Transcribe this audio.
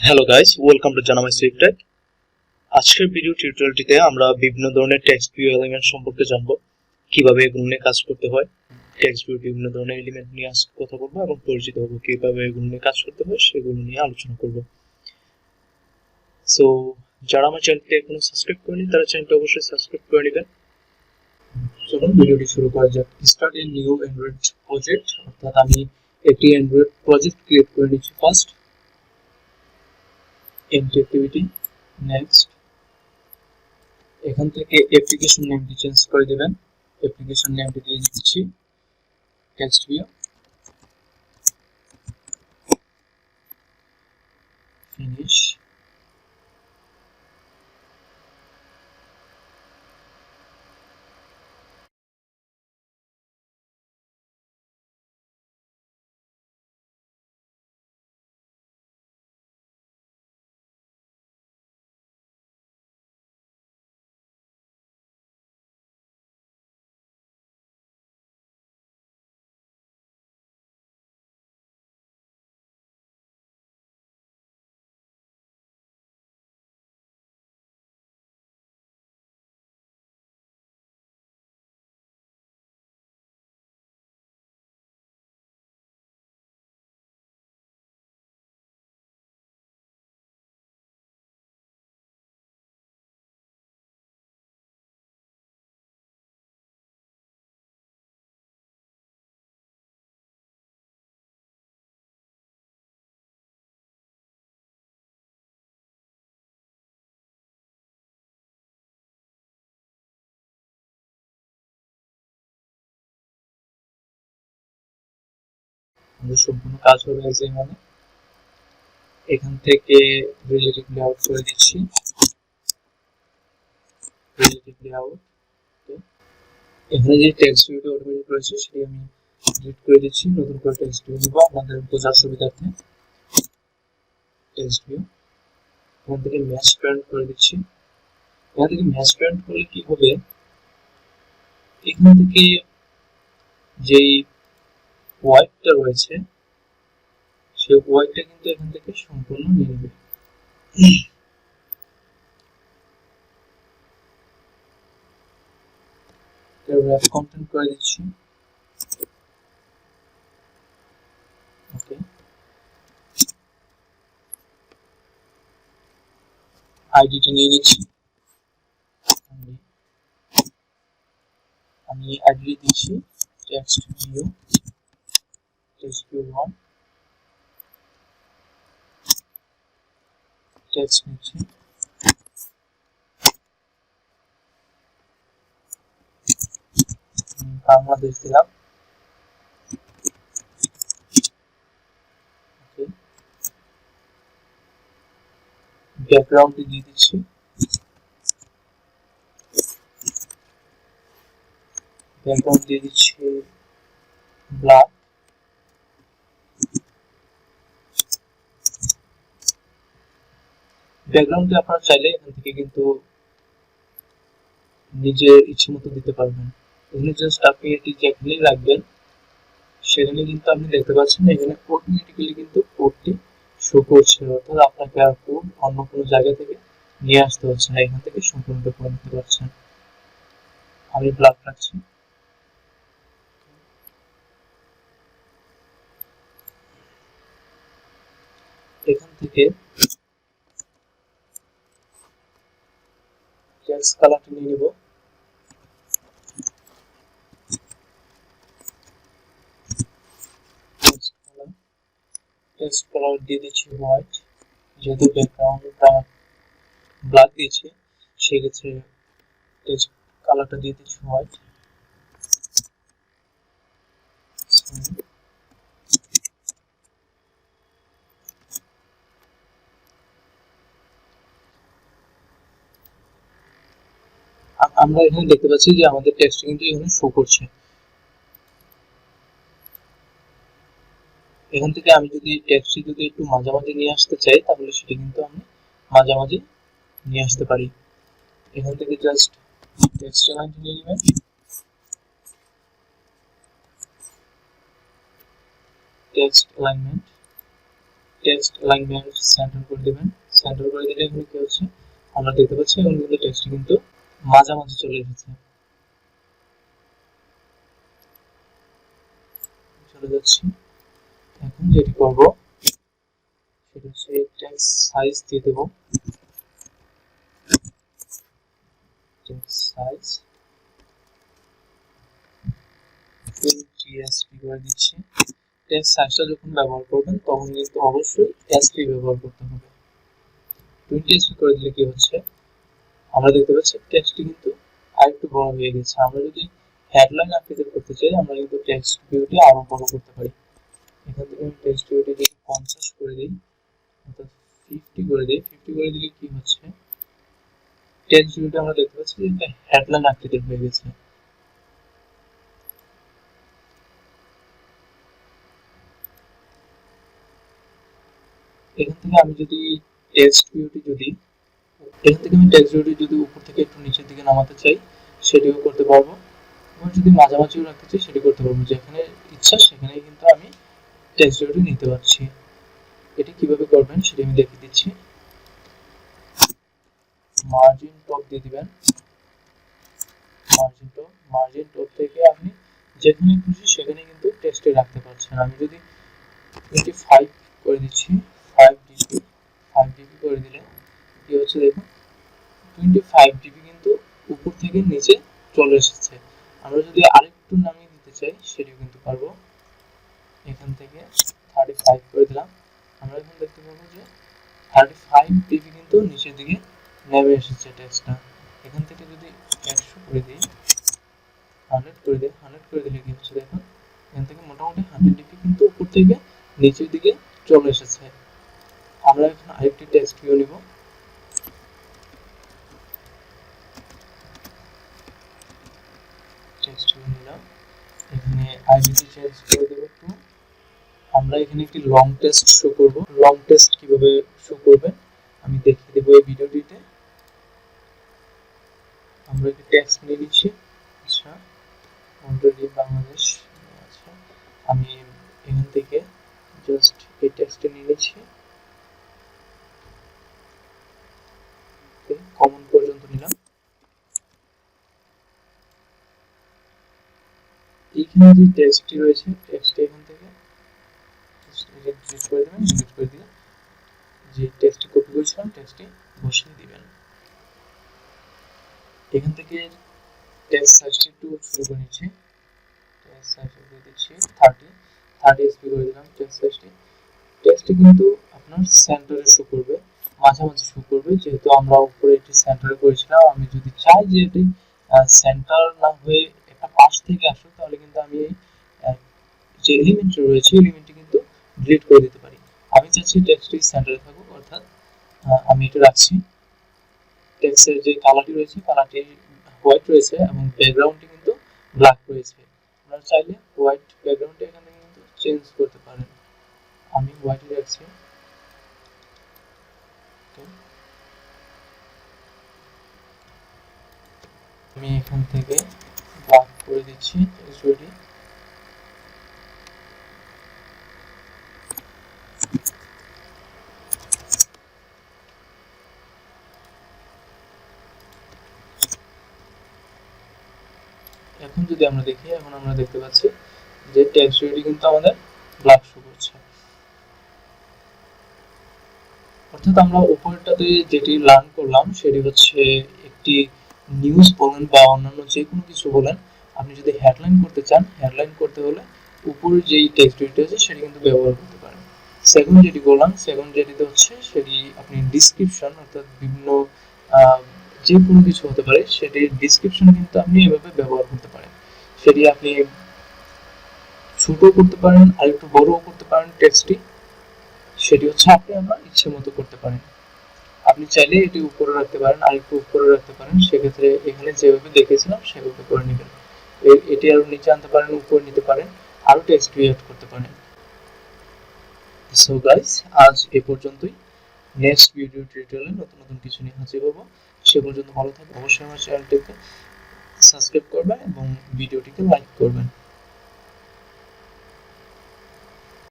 Hello guys, welcome to জানামাই Swift Tech. আজকের video টিউটোরিয়ালটিতে আমরা বিভিন্ন ধরনের টেক্সট ভিউ এলিমেন্ট সম্পর্কে জানব, কিভাবে এগুলো নিয়ে কাজ করতে হয়। টেক্সট ভিউ বিভিন্ন ধরনের এলিমেন্ট নিয়ে আজকে কথা বলবো এবং পরিচিত হবো কিভাবে এগুলো নিয়ে কাজ করতে হয় সেগুলো নিয়ে আলোচনা করব। সো যারা আমার চ্যানেলটি এখনো সাবস্ক্রাইব করেনি তারা চ্যানেলটি অবশ্যই সাবস্ক্রাইব করে নেবেন। চলুন ভিডিওটি শুরু করা যাক। Start a new Android project, অর্থাৎ আমি একটি অ্যান্ড্রয়েড প্রজেক্ট ক্রিয়েট করে নিচ্ছি। ফার্স্ট এমটি অ্যাক্টিভিটি, নেক্সট এখান থেকে অ্যাপ্লিকেশন নেমটি চেঞ্জ করে দিবেন। অ্যাপ্লিকেশন নেমটি দিয়ে দিচ্ছি TextView, ফিনিশ। আমাদের সম্পূর্ণ কাজ হয়ে গেছে। মানে এখান থেকে রিলেটিভ লেআউট করে দিচ্ছি। রিলেটিভ লেআউট, এখানে যে টেক্সট ভিউটি অটোমেটিক রয়েছে সেটি আমি ডিলিট করে দিচ্ছি। নতুন করে টেক্সট ভিউ নিব আপনাদের বোঝার সুবিধার্থে। টেক্সট ভিউ, এখান থেকে ম্যাচ প্যারেন্ট করে দিচ্ছি। এখান থেকে ম্যাচ প্যারেন্ট করলে কি হবে, এখান থেকে যেই হোয়াইটটা রয়েছে সেই হোয়াইটটা কিন্তু এখান থেকে সম্পূর্ণ নিয়ে নেবে। র্যাপ কন্টেন্ট করে দিচ্ছি। ওকে, আইডিটা নিয়ে নিচ্ছি। আমি আইডি দিচ্ছি TextView, TextView 1, টেক্সট নিচ্ছি। বাংলাদেশ দিলাম। ওকে, ব্যাকগ্রাউন্ডটি দিয়ে দিচ্ছি। ব্যাকগ্রাউন্ড দিয়ে দিচ্ছি ব্ল্যাক। ব্যাকগ্রাউন্ডে আপনারা চাইলে এখান থেকে কিন্তু নিজের ইচ্ছে মতো দিতে পারবেন। এখানে জাস্ট আপনি এটি যেখানেই রাখবেন সেখানে কিন্তু আপনি দেখতে পাচ্ছেন এখানে অটোমেটিক্যালি কিন্তু কোডটি শো করছে, অর্থাৎ আপনাকে আর কোড অন্য কোনো জায়গা থেকে নিয়ে আসতে হচ্ছে না, এখান থেকে সম্পূর্ণটা করে নিতে পারছেন। আমি ব্ল্যাক রাখছি। এখান থেকে টেক্সট কালারটা নিয়ে নেব। টেক্সট কালার দিয়ে দিচ্ছি হোয়াইট, যেহেতু ব্যাকগ্রাউন্ডটা ব্ল্যাক দিয়েছি সেক্ষেত্রে টেক্সট কালারটা দিয়ে দিচ্ছি হোয়াইট। আমরা এখানে দেখতে পাচ্ছি যে আমাদের টেক্সট কিন্তু এখানে শো করছে। এখান থেকে আমি যদি টেক্সটটি যদি একটু মাঝামাঝি নিয়ে আসতে চাই তাহলে সেটা কিন্তু আমি মাঝামাঝি নিয়ে আসতে পারি। এখান থেকে জাস্ট টেক্সট লাইনটি নিয়ে নেবেন। Text alignment, text alignment centre করে দেবেন। সেন্টার করে দিলে এখানে কি হচ্ছে, আমরা দেখতে পাচ্ছি এখন কিন্তু টেক্সট কিন্তু মাঝামাঝি চলে এসেছে। চলে যাচ্ছি। এখন যেটি করব সেটা হচ্ছে টেক্সট সাইজ দিয়ে দেব। টেক্সট সাইজ 20 করে দিচ্ছি। টেক্সট সাইজটা যখন ব্যবহার করবেন তখন কিন্তু অবশ্যই এসপি ব্যবহার করতে হবে। 20 এসপি করে দিলে কি হচ্ছে, আমরা দেখতে পাচ্ছি টেক্সটটি কিন্তু আরেকটু বড় হয়ে গেছে। আমরা যদি হেডলাইন আকৃতির করতে চাই আমরা কিন্তু টেক্সট ভিউটি আরো বড় করতে পারি। এখান থেকে আমি টেক্সট ভিউটি যদি 50 করে দিই অর্থাৎ 50 করে দিই, 50 করে দিলে কি হচ্ছে, টেক্সট ভিউটি আমরা দেখতে পাচ্ছি যে এটা হেডলাইন আকৃতির হয়ে গেছে। এখান থেকে আমি যদি টেক্সট ভিউটি যদি উপর থেকে একটু নিচের দিকে নামাতে চাই সেটিও করতে পারবো, এবং যদি মাঝামাঝিও রাখতে চাই সেটি করতে পারবো। যেখানে ইচ্ছা সেখানেই কিন্তু আমি টেক্সট ভিউটি নিতে পারছি। এটি কিভাবে করবেন সেটা আমি দেখিয়ে দিচ্ছি। মার্জিন টপ দিয়ে দিবেন। মার্জিন টপ থেকে আপনি যেখানে খুশি সেখানে কিন্তু টেক্সটে রাখতে পারছেন। আমি যদি 25 করে দিচ্ছি, 5 ডিবি করে দিলে কি হচ্ছে দেখুন, 25 ডিবি কিন্তু উপর থেকে নিচে চলে এসেছে। আমরা যদি আরেকটু নামিয়ে দিতে চাই সেটিও কিন্তু পারবো। এখান থেকে 35 করে দিলাম। আমরা এখন দেখতে পাবো যে 35 ডিবি কিন্তু নিচের দিকে নেমে এসেছে টেক্সটটা। এখান থেকে যদি 100 করে দিই, 100 করে দিই, 100 করে দিলে কি হচ্ছে দেখুন, এখান থেকে মোটামুটি 100 ডিবি কিন্তু উপর থেকে নিচের দিকে চলে এসেছে। আমরা এখন আরেকটি টেক্সট ভিউ নিব। টেক্সট ভিউ নিলাম, এখানে আইডিটি চেঞ্জ করে দেব একটু। আমরা এখানে একটি লং টেক্সট শো করব। লং টেক্সট কিভাবে শো করবেন আমি দেখিয়ে দেব এই ভিডিওটিতে। আমরা একটি টেক্সট নিয়ে নিচ্ছি। আচ্ছা, অলরেডি বাংলাদেশ আছে। আমি এখান থেকে জাস্ট এই টেক্সটটা নিয়ে নিচ্ছি, কমন পর্যন্ত নিলাম। এখানে যে টেক্সটটি রয়েছে টেক্সটটি এখান থেকে ডিলিট করে দেবেন। ডিলিট করে দিলে যে টেক্সটটি কপি করেছিলাম টেক্সটটি বসিয়ে দিবেন। এখান থেকে টেক্সট সাইজটি একটু ছোট করে নিচ্ছি। টেক্সট সাইজ দিয়ে দিচ্ছি 30 এসপি করে দিলাম। টেক্সটটি কিন্তু আপনার সেন্টারে শো করবে, মাঝামাঝি শো করবে, যেহেতু আমরা উপরে এটি সেন্টারে করেছিলাম। আমি যদি চাই যে এটি সেন্টার না হয়ে একটা পাশ থেকে আসুক তাহলে কিন্তু আমি যে এলিমেন্ট রয়েছে এলিমেন্টটি কিন্তু ডিলিট করে দিতে পারি। আমি চাচ্ছি টেক্সটটি সেন্টারে থাকুক, অর্থাৎ আমি এটা রাখছি। টেক্সটের যে কালারটি রয়েছে কালারটি হোয়াইট রয়েছে এবং ব্যাকগ্রাউন্ডটি কিন্তু ব্ল্যাক রয়েছে। আপনারা চাইলে হোয়াইট ব্যাকগ্রাউন্ডটা এখানে কিন্তু চেঞ্জ করতে পারেন। আমি হোয়াইটই রাখছি। আমি এখান থেকে ব্ল্যাক করে দিচ্ছি টেক্সটটি। এখন যদি আমরা দেখি, এখন আমরা দেখতে পাচ্ছি যে টেক্সটটি কিন্তু আমাদের ব্ল্যাক শো করছে। অর্থাৎ আমরা উপরটাতে যেটি লার্ন করলাম সেটি হচ্ছে একটি নিউজ বলেন বা অন্যান্য যে কোনো কিছু বলেন, আপনি যদি হেডলাইন করতে চান, হেডলাইন করতে হলে উপরে যেই টেক্সটটি আছে সেটি কিন্তু ব্যবহার করতে পারেন। সেকেন্ড যেটি বললাম, সেকেন্ড যেটিতে হচ্ছে সেটি আপনি ডিসক্রিপশন অর্থাৎ বিভিন্ন যে কোনো কিছু হতে পারে সেটির ডিসক্রিপশন কিন্তু আপনি এভাবে ব্যবহার করতে পারেন। সেটি আপনি ছোট করতে পারেন আর একটু বড়ও করতে পারেন টেক্সটটি, সেটি হচ্ছে আপনি আপনার ইচ্ছে মতো করতে পারেন। আপনি চাইলে এটি উপরে রাখতে পারেন আর একটু উপরে রাখতে পারেন, সেক্ষেত্রে এখানে যেভাবে দেখেছিলাম সেভাবে করে নেবেন। এটি আরো নিচে আনতে পারেন, উপরে নিতে পারেন, আরো টেক্সট অ্যাড করতে পারেন। সো গাইস, আজ এ পর্যন্তই। নেক্সট ভিডিও টিউটোরিয়ালে নতুন নতুন কিছু নিয়ে হাজির হব। সে পর্যন্ত ভালো থাকবেন, অবশ্যই আমার চ্যানেলটিকে সাবস্ক্রাইব করবেন এবং ভিডিওটিকে লাইক করবেন।